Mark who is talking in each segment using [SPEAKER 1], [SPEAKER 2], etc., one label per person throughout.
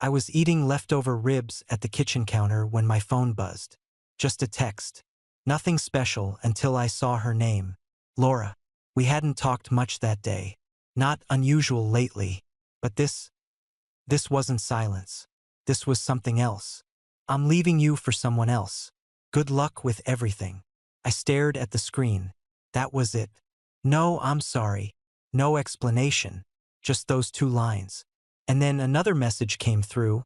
[SPEAKER 1] I was eating leftover ribs at the kitchen counter when my phone buzzed. Just a text. Nothing special until I saw her name. Laura. We hadn't talked much that day. Not unusual lately. But this wasn't silence. This was something else. I'm leaving you for someone else. Good luck with everything. I stared at the screen. That was it. No, I'm sorry. No explanation. Just those 2 lines. And then another message came through,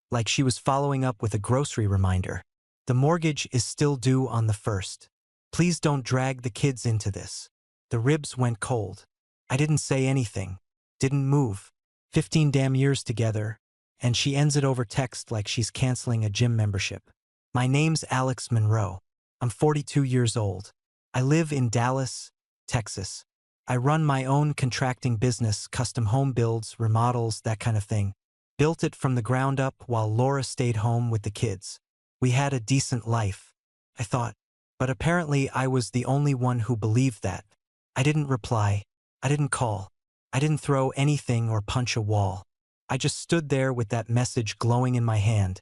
[SPEAKER 1] like she was following up with a grocery reminder. The mortgage is still due on the 1st. Please don't drag the kids into this. The ribs went cold. I didn't say anything. Didn't move. 15 damn years together, and she ends it over text like she's canceling a gym membership. My name's Alex Monroe. I'm 42 years old. I live in Dallas, Texas. I run my own contracting business, custom home builds, remodels, that kind of thing. Built it from the ground up while Laura stayed home with the kids. We had a decent life, I thought. But apparently I was the only one who believed that. I didn't reply. I didn't call. I didn't throw anything or punch a wall. I just stood there with that message glowing in my hand,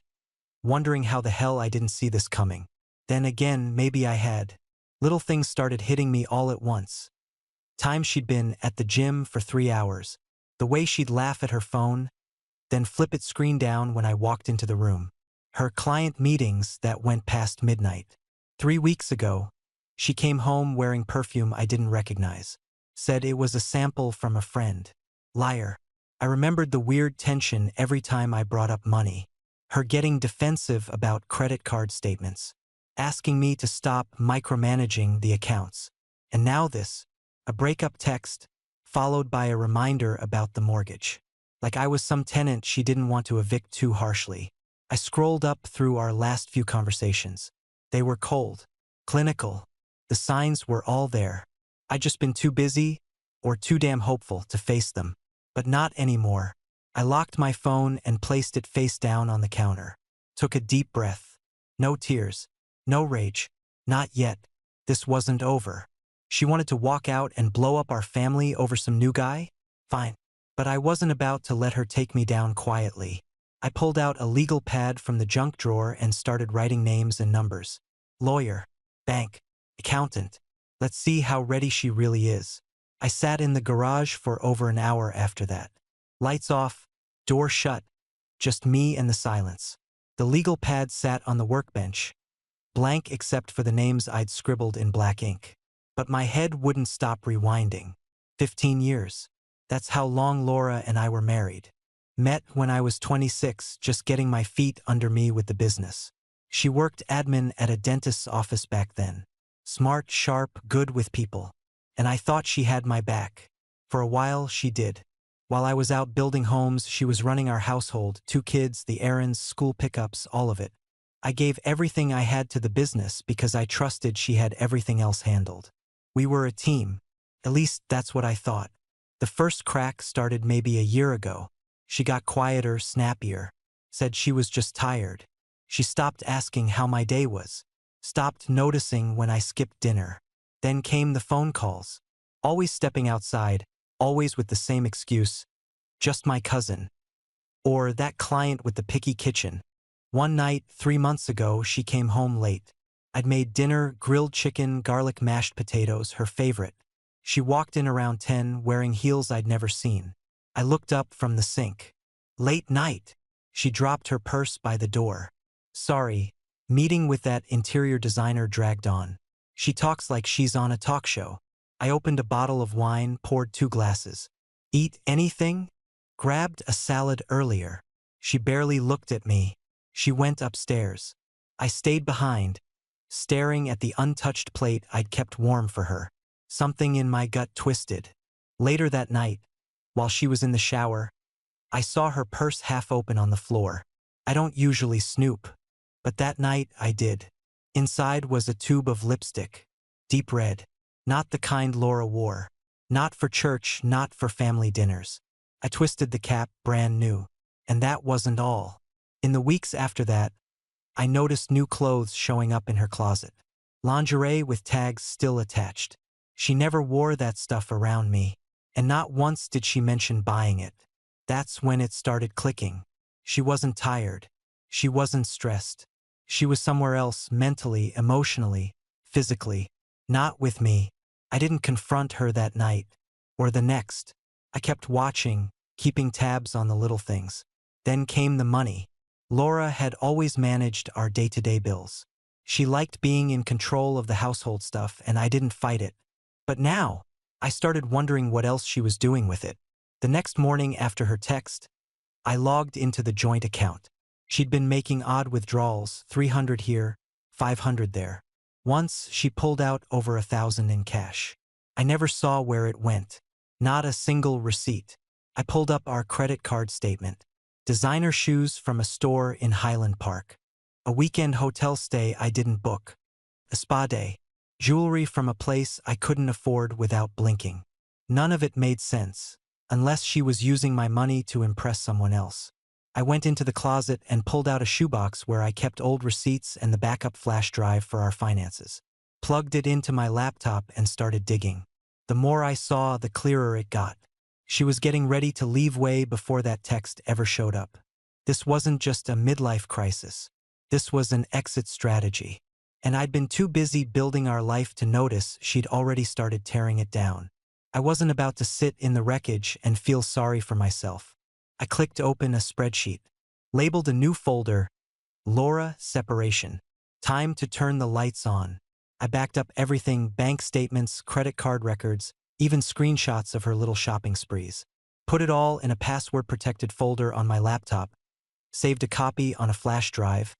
[SPEAKER 1] wondering how the hell I didn't see this coming. Then again, maybe I had. Little things started hitting me all at once. Time she'd been at the gym for 3 hours. The way she'd laugh at her phone, then flip its screen down when I walked into the room. Her client meetings that went past midnight. 3 weeks ago, she came home wearing perfume I didn't recognize. Said it was a sample from a friend. Liar. I remembered the weird tension every time I brought up money. Her getting defensive about credit card statements. Asking me to stop micromanaging the accounts. And now this. A breakup text, followed by a reminder about the mortgage. Like I was some tenant she didn't want to evict too harshly. I scrolled up through our last few conversations. They were cold. Clinical. The signs were all there. I'd just been too busy, or too damn hopeful to face them. But not anymore. I locked my phone and placed it face down on the counter. Took a deep breath. No tears. No rage. Not yet. This wasn't over. She wanted to walk out and blow up our family over some new guy? Fine. But I wasn't about to let her take me down quietly. I pulled out a legal pad from the junk drawer and started writing names and numbers. Lawyer. Bank. Accountant. Let's see how ready she really is. I sat in the garage for over an hour after that. Lights off, door shut, just me and the silence. The legal pad sat on the workbench, blank except for the names I'd scribbled in black ink. But my head wouldn't stop rewinding. 15 years. That's how long Laura and I were married. Met when I was 26, just getting my feet under me with the business. She worked admin at a dentist's office back then. Smart, sharp, good with people. And I thought she had my back. For a while, she did. While I was out building homes, she was running our household, 2 kids, the errands, school pickups, all of it. I gave everything I had to the business because I trusted she had everything else handled. We were a team. At least that's what I thought. The first crack started maybe a year ago. She got quieter, snappier. Said she was just tired. She stopped asking how my day was. Stopped noticing when I skipped dinner. Then came the phone calls. Always stepping outside, always with the same excuse. Just my cousin. Or that client with the picky kitchen. One night, 3 months ago, she came home late. I'd made dinner, grilled chicken, garlic mashed potatoes, her favorite. She walked in around 10, wearing heels I'd never seen. I looked up from the sink. Late night. She dropped her purse by the door. Sorry. Meeting with that interior designer dragged on. She talks like she's on a talk show. I opened a bottle of wine, poured 2 glasses. Eat anything? Grabbed a salad earlier. She barely looked at me. She went upstairs. I stayed behind, staring at the untouched plate I'd kept warm for her. Something in my gut twisted. Later that night, while she was in the shower, I saw her purse half open on the floor. I don't usually snoop, but that night I did. Inside was a tube of lipstick. Deep red. Not the kind Laura wore. Not for church, not for family dinners. I twisted the cap, brand new. And that wasn't all. In the weeks after that, I noticed new clothes showing up in her closet. Lingerie with tags still attached. She never wore that stuff around me, and not once did she mention buying it. That's when it started clicking. She wasn't tired. She wasn't stressed. She was somewhere else mentally, emotionally, physically. Not with me. I didn't confront her that night. Or the next. I kept watching, keeping tabs on the little things. Then came the money. Laura had always managed our day-to-day bills. She liked being in control of the household stuff, and I didn't fight it. But now, I started wondering what else she was doing with it. The next morning after her text, I logged into the joint account. She'd been making odd withdrawals, 300 here, 500 there. Once, she pulled out over 1,000 in cash. I never saw where it went. Not a single receipt. I pulled up our credit card statement. Designer shoes from a store in Highland Park. A weekend hotel stay I didn't book. A spa day. Jewelry from a place I couldn't afford without blinking. None of it made sense, unless she was using my money to impress someone else. I went into the closet and pulled out a shoebox where I kept old receipts and the backup flash drive for our finances. Plugged it into my laptop and started digging. The more I saw, the clearer it got. She was getting ready to leave way before that text ever showed up. This wasn't just a midlife crisis. This was an exit strategy. And I'd been too busy building our life to notice she'd already started tearing it down. I wasn't about to sit in the wreckage and feel sorry for myself. I clicked open a spreadsheet. Labeled a new folder, Laura Separation. Time to turn the lights on. I backed up everything, bank statements, credit card records, even screenshots of her little shopping sprees. Put it all in a password-protected folder on my laptop, saved a copy on a flash drive,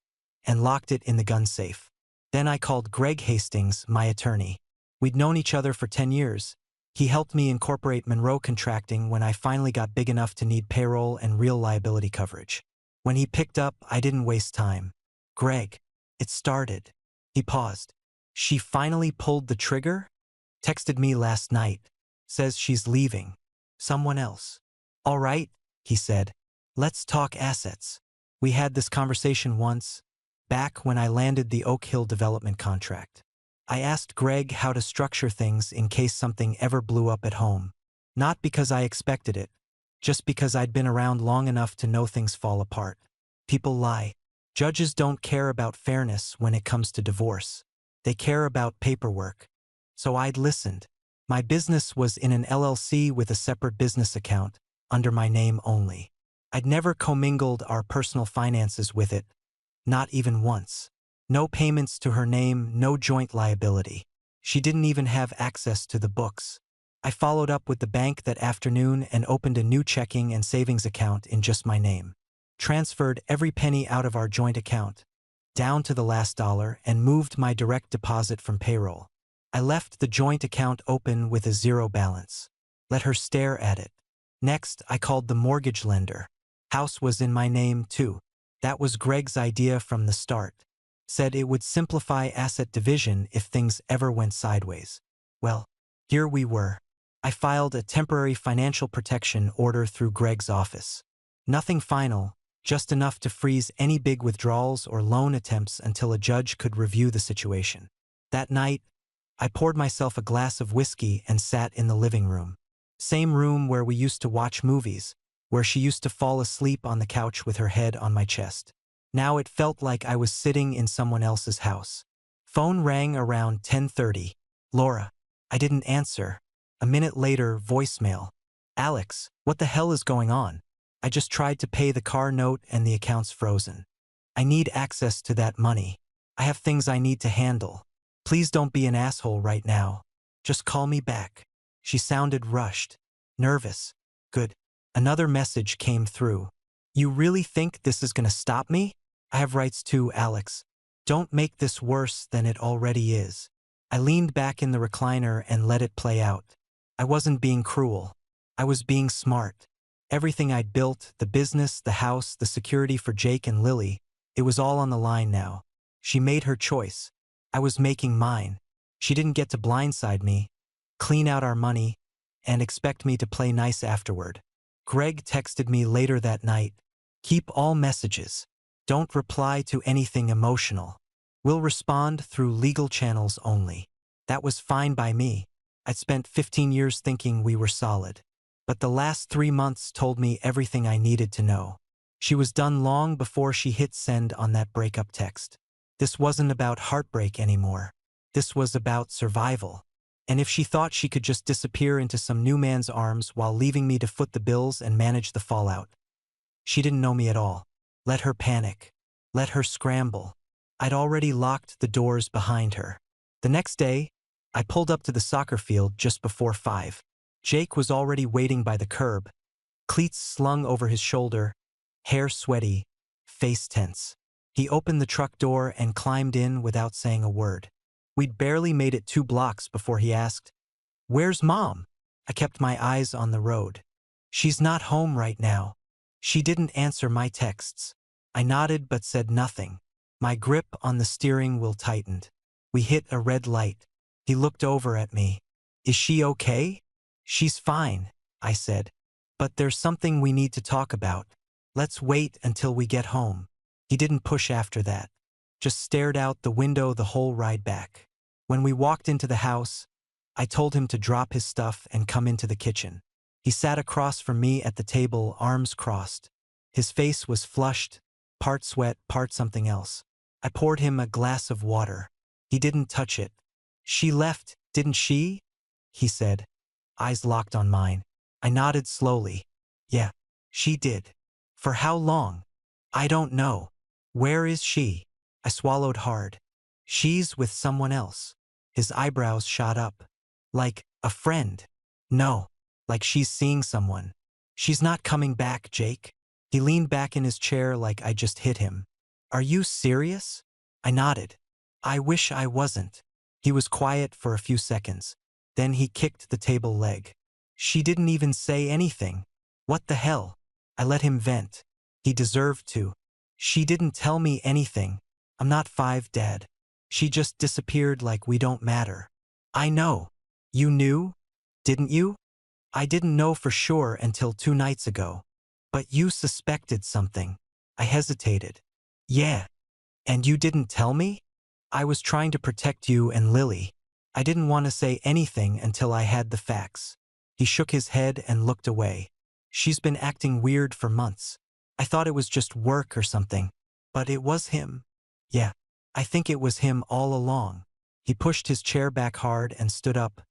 [SPEAKER 1] and locked it in the gun safe. Then I called Greg Hastings, my attorney. We'd known each other for 10 years. He helped me incorporate Monroe Contracting when I finally got big enough to need payroll and real liability coverage. When he picked up, I didn't waste time. Greg, it started. He paused. She finally pulled the trigger? Texted me last night. Says she's leaving. Someone else. All right, he said. Let's talk assets. We had this conversation once, back when I landed the Oak Hill development contract. I asked Greg how to structure things in case something ever blew up at home. Not because I expected it, just because I'd been around long enough to know things fall apart. People lie. Judges don't care about fairness when it comes to divorce. They care about paperwork. So I'd listened. My business was in an LLC with a separate business account, under my name only. I'd never commingled our personal finances with it, not even once. No payments to her name, no joint liability. She didn't even have access to the books. I followed up with the bank that afternoon and opened a new checking and savings account in just my name. Transferred every penny out of our joint account, down to the last dollar, and moved my direct deposit from payroll. I left the joint account open with a zero balance. Let her stare at it. Next, I called the mortgage lender. House was in my name too. That was Greg's idea from the start. Said it would simplify asset division if things ever went sideways. Well, here we were. I filed a temporary financial protection order through Greg's office. Nothing final, just enough to freeze any big withdrawals or loan attempts until a judge could review the situation. That night, I poured myself a glass of whiskey and sat in the living room. Same room where we used to watch movies, where she used to fall asleep on the couch with her head on my chest. Now it felt like I was sitting in someone else's house. Phone rang around 10:30. Laura. I didn't answer. A minute later, voicemail. Alex, what the hell is going on? I just tried to pay the car note and the account's frozen. I need access to that money. I have things I need to handle. Please don't be an asshole right now. Just call me back. She sounded rushed. Nervous. Good. Another message came through. You really think this is gonna stop me? I have rights too, Alex. Don't make this worse than it already is. I leaned back in the recliner and let it play out. I wasn't being cruel. I was being smart. Everything I'd built, the business, the house, the security for Jake and Lily, it was all on the line now. She made her choice. I was making mine. She didn't get to blindside me, clean out our money, and expect me to play nice afterward. Greg texted me later that night. Keep all messages. Don't reply to anything emotional. We'll respond through legal channels only. That was fine by me. I'd spent 15 years thinking we were solid. But the last 3 months told me everything I needed to know. She was done long before she hit send on that breakup text. This wasn't about heartbreak anymore. This was about survival. And if she thought she could just disappear into some new man's arms while leaving me to foot the bills and manage the fallout, she didn't know me at all. Let her panic. Let her scramble. I'd already locked the doors behind her. The next day, I pulled up to the soccer field just before 5. Jake was already waiting by the curb, cleats slung over his shoulder, hair sweaty, face tense. He opened the truck door and climbed in without saying a word. We'd barely made it 2 blocks before he asked, "Where's Mom?" I kept my eyes on the road. "She's not home right now." She didn't answer my texts. I nodded but said nothing. My grip on the steering wheel tightened. We hit a red light. He looked over at me. "Is she okay?" "She's fine," I said. "But there's something we need to talk about. Let's wait until we get home." He didn't push after that. Just stared out the window the whole ride back. When we walked into the house, I told him to drop his stuff and come into the kitchen. He sat across from me at the table, arms crossed. His face was flushed, part sweat, part something else. I poured him a glass of water. He didn't touch it. "She left, didn't she?" he said, eyes locked on mine. I nodded slowly. "Yeah, she did." "For how long?" "I don't know." "Where is she?" I swallowed hard. "She's with someone else." His eyebrows shot up. "Like a friend?" "No. Like she's seeing someone." "She's not coming back, Jake." He leaned back in his chair like I just hit him. "Are you serious?" I nodded. "I wish I wasn't." He was quiet for a few seconds. Then he kicked the table leg. "She didn't even say anything." "What the hell?" I let him vent. He deserved to. "She didn't tell me anything. I'm not 5, Dad. She just disappeared like we don't matter." "I know. You knew? Didn't you?" "I didn't know for sure until 2 nights ago." "But you suspected something." I hesitated. "Yeah. And you didn't tell me?" "I was trying to protect you and Lily. I didn't want to say anything until I had the facts." He shook his head and looked away. "She's been acting weird for months. I thought it was just work or something. But it was him." "Yeah, I think it was him all along." He pushed his chair back hard and stood up,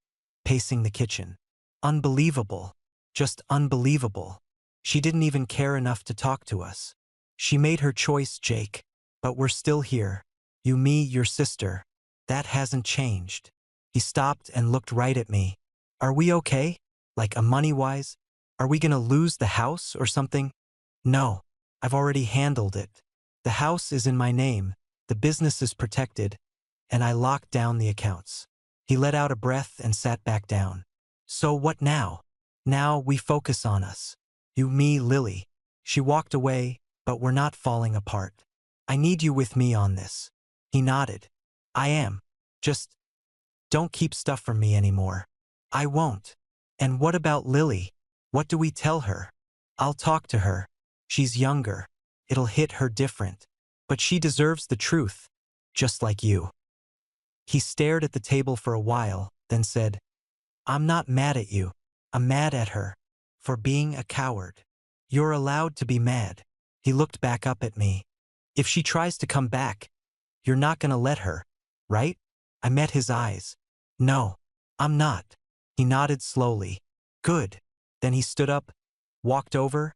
[SPEAKER 1] pacing the kitchen. "Unbelievable. Just unbelievable. She didn't even care enough to talk to us. She made her choice, Jake. But we're still here. You, me, your sister. That hasn't changed." He stopped and looked right at me. "Are we okay? Like money-wise? Are we gonna lose the house or something?" "No. I've already handled it. The house is in my name, the business is protected, and I locked down the accounts." He let out a breath and sat back down. "So what now?" "Now we focus on us. You, me, Lily." She walked away, but we're not falling apart. "I need you with me on this." He nodded. "I am. Just don't keep stuff from me anymore." "I won't." "And what about Lily? What do we tell her?" "I'll talk to her. She's younger. It'll hit her different. But she deserves the truth, just like you." He stared at the table for a while, then said, "I'm not mad at you. I'm mad at her. For being a coward." "You're allowed to be mad." He looked back up at me. "If she tries to come back, you're not gonna let her, right?" I met his eyes. "No, I'm not." He nodded slowly. "Good." Then he stood up, walked over,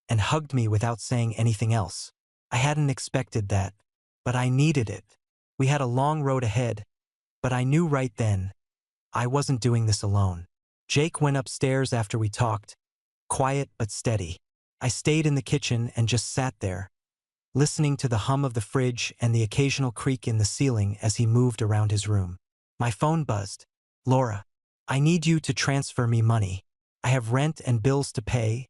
[SPEAKER 1] and hugged me without saying anything else. I hadn't expected that, but I needed it. We had a long road ahead, but I knew right then I wasn't doing this alone. Jake went upstairs after we talked, quiet but steady. I stayed in the kitchen and just sat there, listening to the hum of the fridge and the occasional creak in the ceiling as he moved around his room. My phone buzzed. "Laura, I need you to transfer me money. I have rent and bills to pay,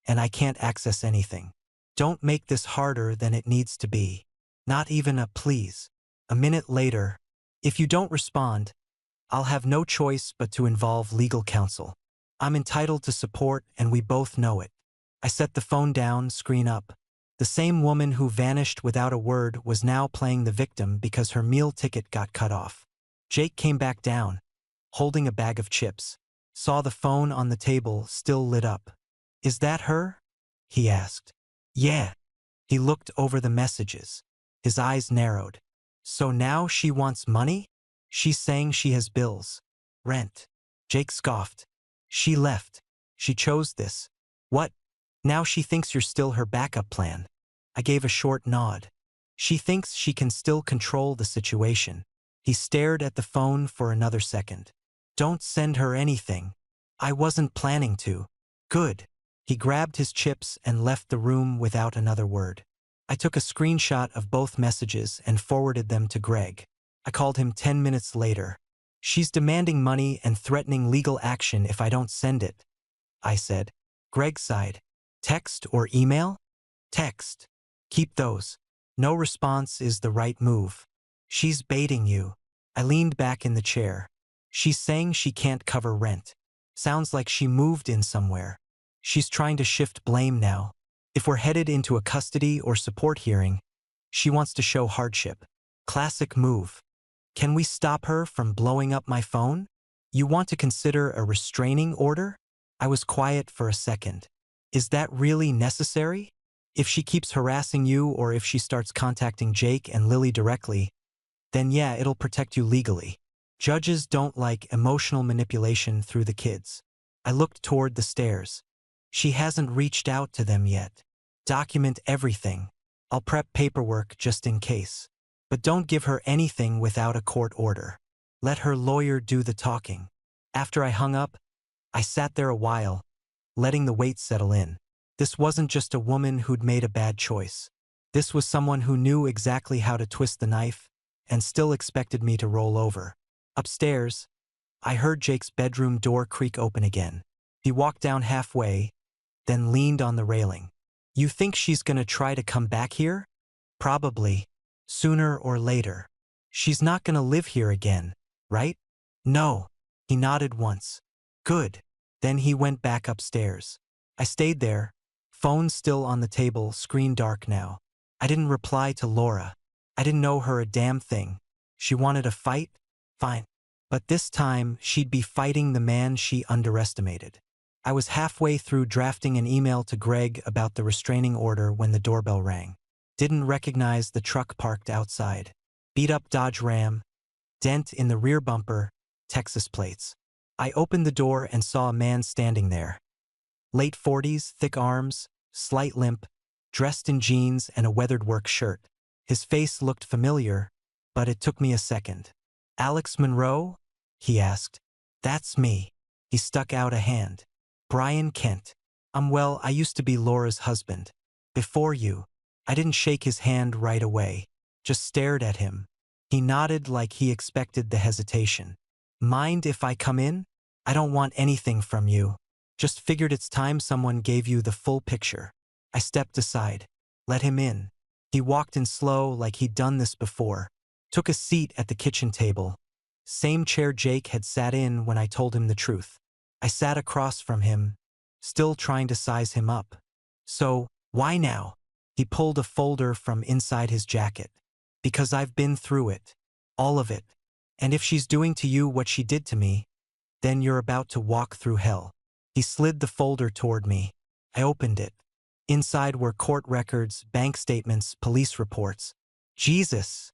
[SPEAKER 1] and I can't access anything. Don't make this harder than it needs to be. Not even a please." A minute later, "If you don't respond, I'll have no choice but to involve legal counsel. I'm entitled to support and we both know it." I set the phone down, screen up. The same woman who vanished without a word was now playing the victim because her meal ticket got cut off. Jake came back down, holding a bag of chips. Saw the phone on the table, still lit up. "Is that her?" he asked. "Yeah." He looked over the messages. His eyes narrowed. So now she wants money? She's saying she has bills. Rent. Jake scoffed. She left. She chose this. What? Now she thinks you're still her backup plan. I gave a short nod. She thinks she can still control the situation. He stared at the phone for another second. Don't send her anything. I wasn't planning to. Good. He grabbed his chips and left the room without another word. I took a screenshot of both messages and forwarded them to Greg. I called him 10 minutes later. She's demanding money and threatening legal action if I don't send it, I said. Greg sighed. Text or email? Text. Keep those. No response is the right move. She's baiting you. I leaned back in the chair. She's saying she can't cover rent. Sounds like she moved in somewhere. She's trying to shift blame now. If we're headed into a custody or support hearing, she wants to show hardship. Classic move. Can we stop her from blowing up my phone? You want to consider a restraining order? I was quiet for a second. Is that really necessary? If she keeps harassing you or if she starts contacting Jake and Lily directly, then yeah, it'll protect you legally. Judges don't like emotional manipulation through the kids. I looked toward the stairs. She hasn't reached out to them yet. Document everything. I'll prep paperwork just in case. But don't give her anything without a court order. Let her lawyer do the talking. After I hung up, I sat there a while, letting the weight settle in. This wasn't just a woman who'd made a bad choice. This was someone who knew exactly how to twist the knife and still expected me to roll over. Upstairs, I heard Jake's bedroom door creak open again. He walked down halfway, then leaned on the railing. You think she's gonna try to come back here? Probably. Sooner or later. She's not gonna live here again, right? No. He nodded once. Good. Then he went back upstairs. I stayed there, phone still on the table, screen dark now. I didn't reply to Laura. I didn't know her a damn thing. She wanted a fight? Fine. But this time, she'd be fighting the man she underestimated. I was halfway through drafting an email to Greg about the restraining order when the doorbell rang. Didn't recognize the truck parked outside. Beat-up Dodge Ram, dent in the rear bumper, Texas plates. I opened the door and saw a man standing there. Late 40s, thick arms, slight limp, dressed in jeans and a weathered work shirt. His face looked familiar, but it took me a second. Alex Monroe? He asked. That's me. He stuck out a hand. Brian Kent. Well, I used to be Laura's husband. Before you. I didn't shake his hand right away, just stared at him. He nodded like he expected the hesitation. Mind if I come in? I don't want anything from you. Just figured it's time someone gave you the full picture. I stepped aside. Let him in. He walked in slow like he'd done this before. Took a seat at the kitchen table. Same chair Jake had sat in when I told him the truth. I sat across from him, still trying to size him up. So, why now? He pulled a folder from inside his jacket. Because I've been through it. All of it. And if she's doing to you what she did to me, then you're about to walk through hell. He slid the folder toward me. I opened it. Inside were court records, bank statements, police reports. Jesus,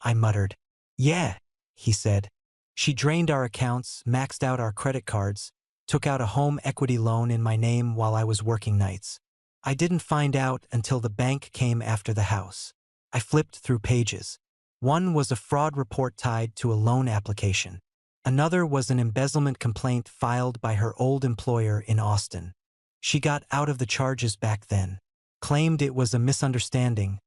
[SPEAKER 1] I muttered. Yeah, he said. She drained our accounts, maxed out our credit cards, took out a home equity loan in my name while I was working nights. I didn't find out until the bank came after the house. I flipped through pages. One was a fraud report tied to a loan application. Another was an embezzlement complaint filed by her old employer in Austin. She got out of the charges back then, claimed it was a misunderstanding,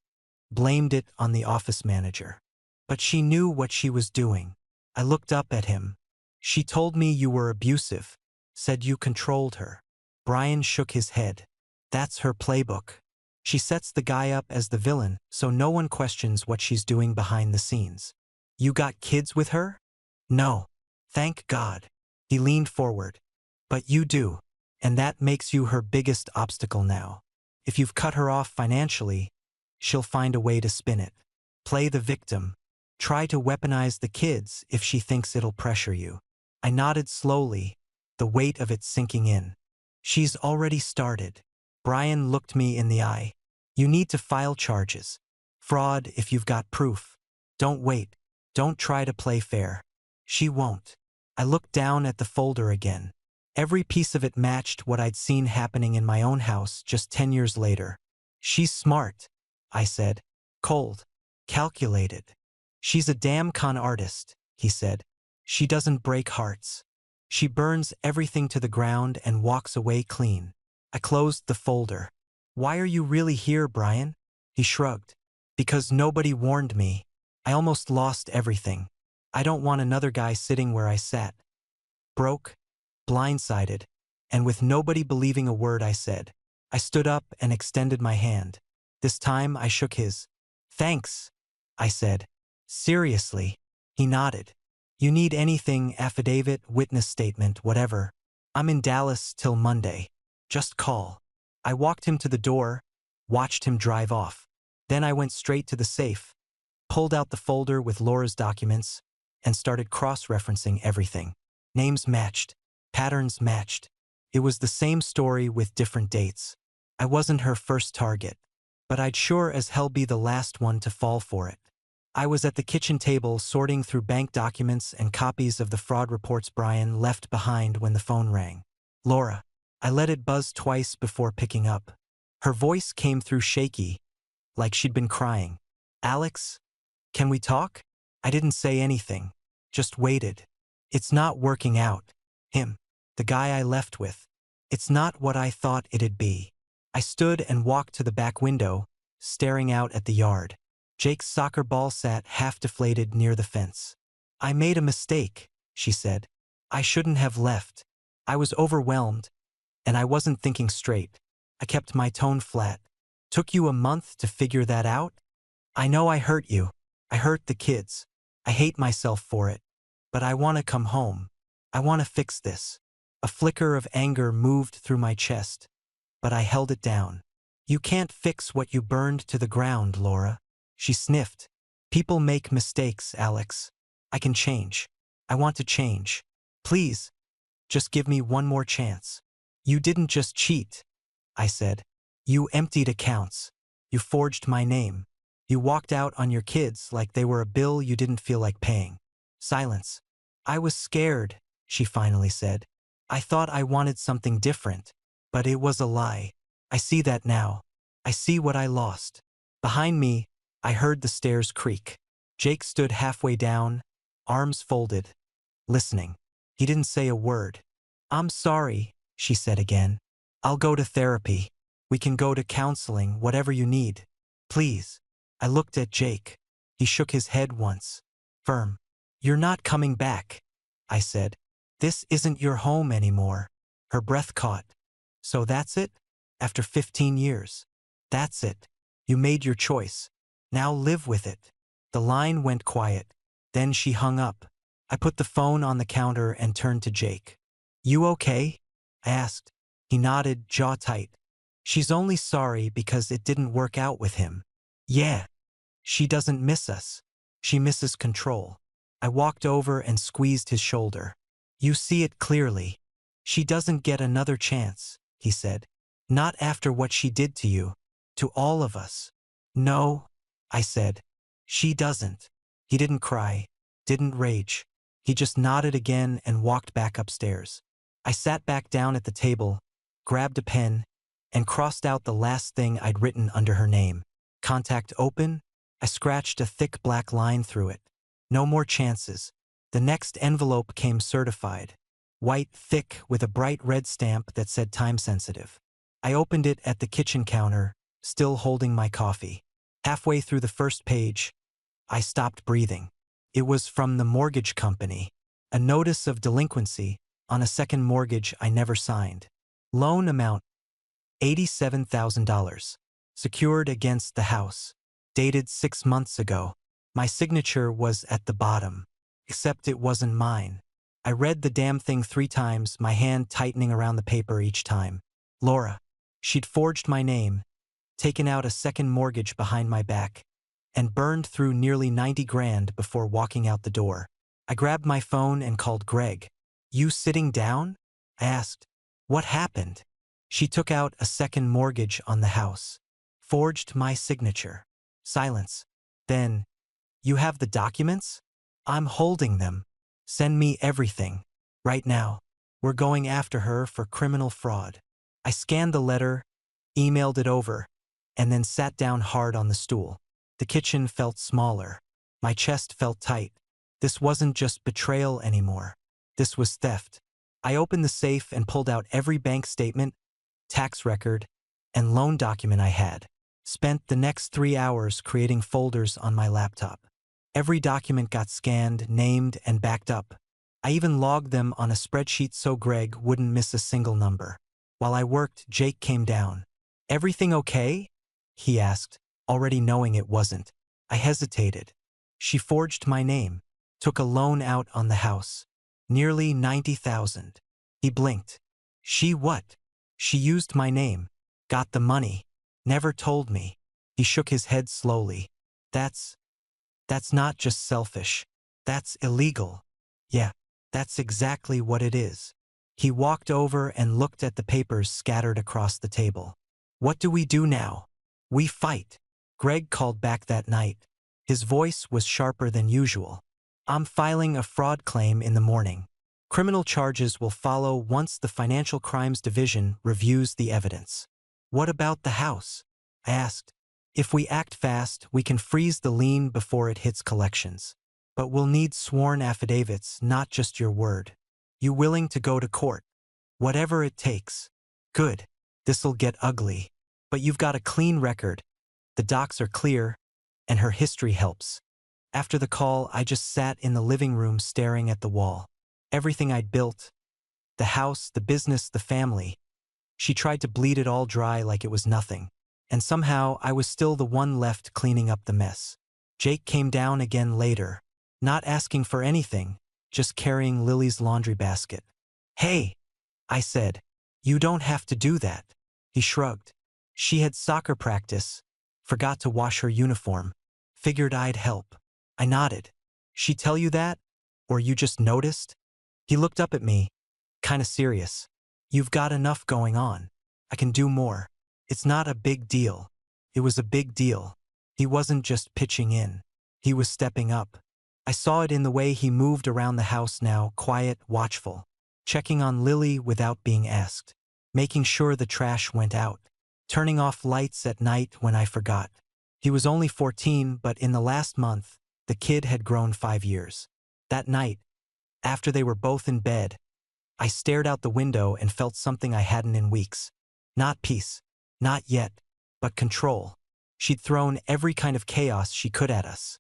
[SPEAKER 1] blamed it on the office manager. But she knew what she was doing. I looked up at him. She told me you were abusive, said you controlled her. Brian shook his head. That's her playbook. She sets the guy up as the villain, so no one questions what she's doing behind the scenes. You got kids with her? No. Thank God. He leaned forward. But you do. And that makes you her biggest obstacle now. If you've cut her off financially, she'll find a way to spin it. Play the victim. Try to weaponize the kids if she thinks it'll pressure you. I nodded slowly, the weight of it sinking in. She's already started. Brian looked me in the eye. You need to file charges. Fraud if you've got proof. Don't wait. Don't try to play fair. She won't. I looked down at the folder again. Every piece of it matched what I'd seen happening in my own house just 10 years later. She's smart, I said. Cold. Calculated. She's a damn con artist, he said. She doesn't break hearts. She burns everything to the ground and walks away clean. I closed the folder. Why are you really here, Brian? He shrugged. Because nobody warned me. I almost lost everything. I don't want another guy sitting where I sat. Broke, blindsided, and with nobody believing a word I said. I stood up and extended my hand. This time I shook his. Thanks, I said. Seriously. He nodded. You need anything, affidavit, witness statement, whatever. I'm in Dallas till Monday. Just call. I walked him to the door, watched him drive off. Then I went straight to the safe, pulled out the folder with Laura's documents, and started cross-referencing everything. Names matched. Patterns matched. It was the same story with different dates. I wasn't her first target, but I'd sure as hell be the last one to fall for it. I was at the kitchen table sorting through bank documents and copies of the fraud reports Brian left behind when the phone rang. Laura. I let it buzz twice before picking up. Her voice came through shaky, like she'd been crying. Alex? Can we talk? I didn't say anything, just waited. It's not working out. Him. The guy I left with. It's not what I thought it'd be. I stood and walked to the back window, staring out at the yard. Jake's soccer ball sat half-deflated near the fence. I made a mistake, she said. I shouldn't have left. I was overwhelmed, and I wasn't thinking straight. I kept my tone flat. Took you a month to figure that out? I know I hurt you. I hurt the kids. I hate myself for it. But I want to come home. I want to fix this. A flicker of anger moved through my chest, but I held it down. You can't fix what you burned to the ground, Laura. She sniffed. People make mistakes, Alex. I can change. I want to change. Please, just give me one more chance. You didn't just cheat, I said. You emptied accounts. You forged my name. You walked out on your kids like they were a bill you didn't feel like paying. Silence. I was scared, she finally said. I thought I wanted something different, but it was a lie. I see that now. I see what I lost. Behind me, I heard the stairs creak. Jake stood halfway down, arms folded, listening. He didn't say a word. I'm sorry, she said again. I'll go to therapy. We can go to counseling, whatever you need. Please. I looked at Jake. He shook his head once. Firm. You're not coming back, I said. This isn't your home anymore. Her breath caught. So that's it? After 15 years. That's it. You made your choice. Now live with it. The line went quiet. Then she hung up. I put the phone on the counter and turned to Jake. You okay? I asked. He nodded, jaw tight. She's only sorry because it didn't work out with him. Yeah. She doesn't miss us. She misses control. I walked over and squeezed his shoulder. You see it clearly. She doesn't get another chance, he said. Not after what she did to you. To all of us. No, I said. She doesn't. He didn't cry, didn't rage. He just nodded again and walked back upstairs. I sat back down at the table, grabbed a pen, and crossed out the last thing I'd written under her name. Contact open. I scratched a thick black line through it. No more chances. The next envelope came certified. White, thick, with a bright red stamp that said time sensitive. I opened it at the kitchen counter, still holding my coffee. Halfway through the first page, I stopped breathing. It was from the mortgage company. A notice of delinquency on a second mortgage I never signed. Loan amount, $87,000. Secured against the house. Dated 6 months ago. My signature was at the bottom. Except it wasn't mine. I read the damn thing 3 times, my hand tightening around the paper each time. Laura. She'd forged my name, taken out a second mortgage behind my back, and burned through nearly 90 grand before walking out the door. I grabbed my phone and called Greg. You sitting down? I asked. What happened? She took out a second mortgage on the house. Forged my signature. Silence. Then, you have the documents? I'm holding them. Send me everything. Right now. We're going after her for criminal fraud. I scanned the letter, emailed it over, and then sat down hard on the stool. The kitchen felt smaller. My chest felt tight. This wasn't just betrayal anymore. This was theft. I opened the safe and pulled out every bank statement, tax record, and loan document I had. Spent the next 3 hours creating folders on my laptop. Every document got scanned, named, and backed up. I even logged them on a spreadsheet so Greg wouldn't miss a single number. While I worked, Jake came down. "Everything okay?" he asked, already knowing it wasn't. I hesitated. "She forged my name. Took a loan out on the house. Nearly 90,000. He blinked. "She what?" "She used my name. Got the money. Never told me." He shook his head slowly. That's not just selfish. That's illegal." "Yeah, that's exactly what it is." He walked over and looked at the papers scattered across the table. "What do we do now?" "We fight." Greg called back that night. His voice was sharper than usual. "I'm filing a fraud claim in the morning. Criminal charges will follow once the Financial Crimes Division reviews the evidence." "What about the house?" I asked. "If we act fast, we can freeze the lien before it hits collections. But we'll need sworn affidavits, not just your word. You willing to go to court?" "Whatever it takes." "Good. This'll get ugly. But you've got a clean record. The docs are clear, and her history helps." After the call, I just sat in the living room staring at the wall. Everything I'd built, the house, the business, the family. She tried to bleed it all dry like it was nothing. And somehow I was still the one left cleaning up the mess. Jake came down again later, not asking for anything, just carrying Lily's laundry basket. "Hey," I said, "you don't have to do that." He shrugged. "She had soccer practice, forgot to wash her uniform. Figured I'd help." I nodded. "She tell you that? Or you just noticed?" He looked up at me, kinda serious. "You've got enough going on. I can do more. It's not a big deal." It was a big deal. He wasn't just pitching in. He was stepping up. I saw it in the way he moved around the house now, quiet, watchful, checking on Lily without being asked, making sure the trash went out, turning off lights at night when I forgot. He was only 14, but in the last month, the kid had grown 5 years. That night, after they were both in bed, I stared out the window and felt something I hadn't in weeks. Not peace. Not yet. But control. She'd thrown every kind of chaos she could at us.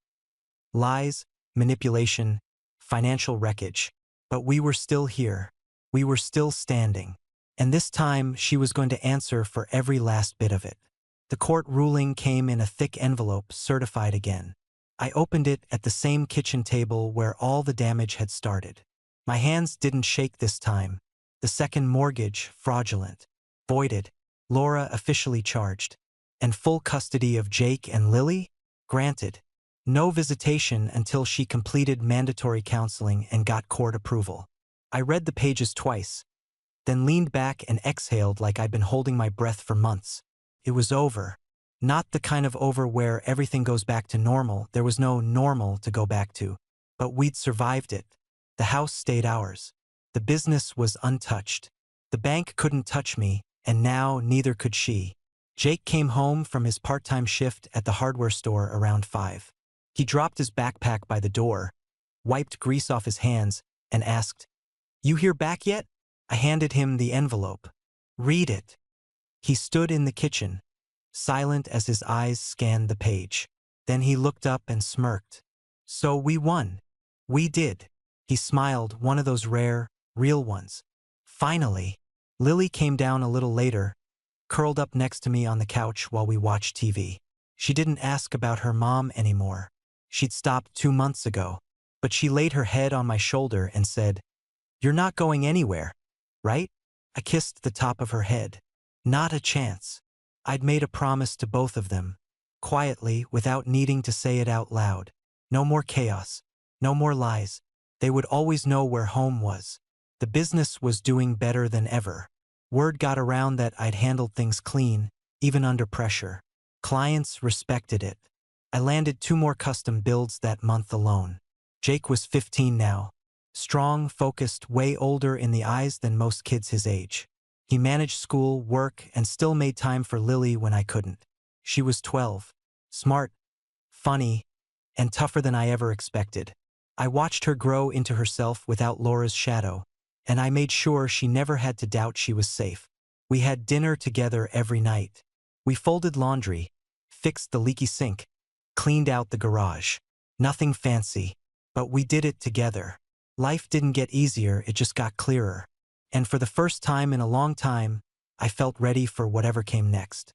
[SPEAKER 1] Lies, manipulation, financial wreckage. But we were still here. We were still standing. And this time, she was going to answer for every last bit of it. The court ruling came in a thick envelope, certified again. I opened it at the same kitchen table where all the damage had started. My hands didn't shake this time. The second mortgage, fraudulent. Voided. Laura officially charged. And full custody of Jake and Lily? Granted. No visitation until she completed mandatory counseling and got court approval. I read the pages twice, then leaned back and exhaled like I'd been holding my breath for months. It was over. Not the kind of over where everything goes back to normal. There was no normal to go back to. But we'd survived it. The house stayed ours. The business was untouched. The bank couldn't touch me, and now neither could she. Jake came home from his part-time shift at the hardware store around 5. He dropped his backpack by the door, wiped grease off his hands, and asked, "You here back yet?" I handed him the envelope. "Read it." He stood in the kitchen, silent as his eyes scanned the page. Then he looked up and smirked. "So we won." "We did." He smiled, one of those rare, real ones. "Finally." Lily came down a little later, curled up next to me on the couch while we watched TV. She didn't ask about her mom anymore. She'd stopped 2 months ago. But she laid her head on my shoulder and said, "You're not going anywhere, right?" I kissed the top of her head. Not a chance. I'd made a promise to both of them, quietly, without needing to say it out loud. No more chaos. No more lies. They would always know where home was. The business was doing better than ever. Word got around that I'd handled things clean, even under pressure. Clients respected it. I landed 2 more custom builds that month alone. Jake was 15 now. Strong, focused, way older in the eyes than most kids his age. He managed school, work, and still made time for Lily when I couldn't. She was 12. Smart, funny, and tougher than I ever expected. I watched her grow into herself without Laura's shadow, and I made sure she never had to doubt she was safe. We had dinner together every night. We folded laundry, fixed the leaky sink, cleaned out the garage. Nothing fancy, but we did it together. Life didn't get easier, it just got clearer. And for the first time in a long time, I felt ready for whatever came next.